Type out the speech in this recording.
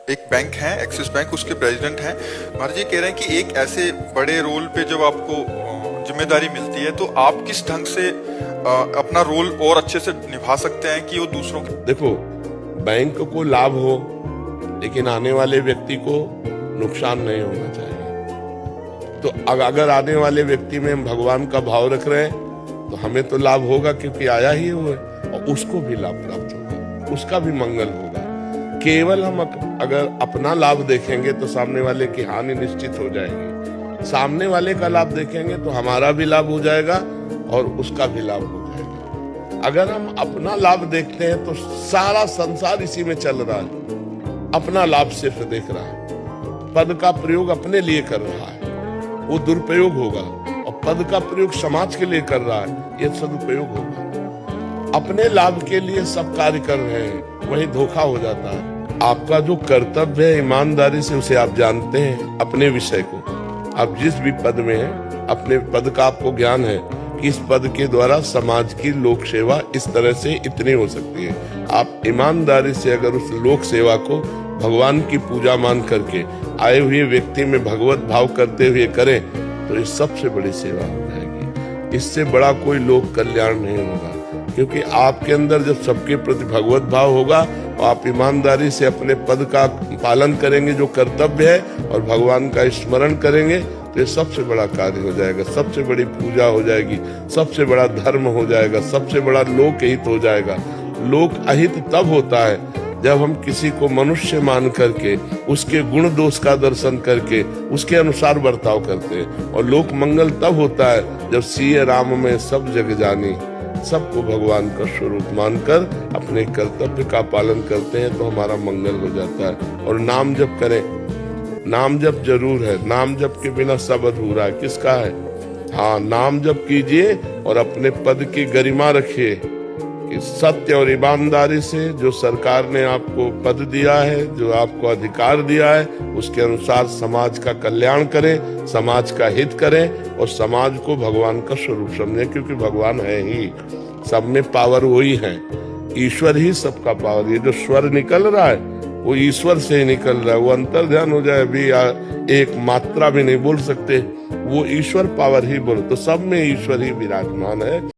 एक बैंक है axis bank, उसके प्रेसिडेंट हैं। महाराज जी कह रहे हैं कि एक ऐसे बड़े रोल पे जब आपको जिम्मेदारी मिलती है तो आप किस ढंग से अपना रोल और अच्छे से निभा सकते हैं कि वो दूसरों के। देखो, बैंक को लाभ हो लेकिन आने वाले व्यक्ति को नुकसान नहीं होना चाहिए। तो अगर आने वाले व्यक्ति में हम भगवान का भाव रख रहे हैं तो हमें तो लाभ होगा, क्योंकि आया ही हुआ है, और उसको भी लाभ प्राप्त होगा, उसका भी मंगल होगा। केवल हम अगर अपना लाभ देखेंगे तो सामने वाले की हानि निश्चित हो जाएगी। सामने वाले का लाभ देखेंगे तो हमारा भी लाभ हो जाएगा और उसका भी लाभ हो जाएगा। अगर हम अपना लाभ देखते हैं तो सारा संसार इसी में चल रहा है, अपना लाभ सिर्फ देख रहा है, पद का प्रयोग अपने लिए कर रहा है, वो दुरुपयोग होगा, और पद का प्रयोग समाज के लिए कर रहा है, ये सदुपयोग होगा। अपने लाभ के लिए सब कार्य कर रहे हैं, वही धोखा हो जाता है। आपका जो कर्तव्य है, ईमानदारी से उसे आप जानते हैं, अपने विषय को। आप जिस भी पद में हैं, अपने पद का आपको ज्ञान है कि इस पद के द्वारा समाज की लोक सेवा इस तरह से इतनी हो सकती है। आप ईमानदारी से अगर उस लोक सेवा को भगवान की पूजा मान करके आए हुए व्यक्ति में भगवत भाव करते हुए करें तो ये सबसे बड़ी सेवा हो जाएगी। इससे बड़ा कोई लोक कल्याण नहीं होगा, क्योंकि आपके अंदर जब सबके प्रति भगवत भाव होगा और आप ईमानदारी से अपने पद का पालन करेंगे जो कर्तव्य है, और भगवान का स्मरण करेंगे, तो ये सबसे बड़ा कार्य हो जाएगा, सबसे बड़ी पूजा हो जाएगी, सबसे बड़ा धर्म हो जाएगा, सबसे बड़ा लोक हित हो जाएगा। लोक अहित तब होता है जब हम किसी को मनुष्य मान करके उसके गुण दोष का दर्शन करके उसके अनुसार बर्ताव करते हैं, और लोक मंगल तब होता है जब सिय राम में सब जग जानी, सबको भगवान का स्वरूप मानकर अपने कर्तव्य का पालन करते हैं तो हमारा मंगल हो जाता है। और नाम जप करें, नाम जप जरूर है, नाम जप के बिना सब अधूरा है। किसका है? हाँ, नाम जप कीजिए और अपने पद की गरिमा रखिए कि सत्य और ईमानदारी से जो सरकार ने आपको पद दिया है, जो आपको अधिकार दिया है, उसके अनुसार समाज का कल्याण करें, समाज का हित करें, और समाज को भगवान का स्वरूप समझें, क्योंकि भगवान है ही, सब में पावर वही है, ईश्वर ही सबका पावर। ये जो स्वर निकल रहा है वो ईश्वर से ही निकल रहा है, वो अंतर ध्यान हो जाए, अभी एक मात्रा भी नहीं बोल सकते, वो ईश्वर पावर ही बोलो, तो सब में ईश्वर ही विराजमान है।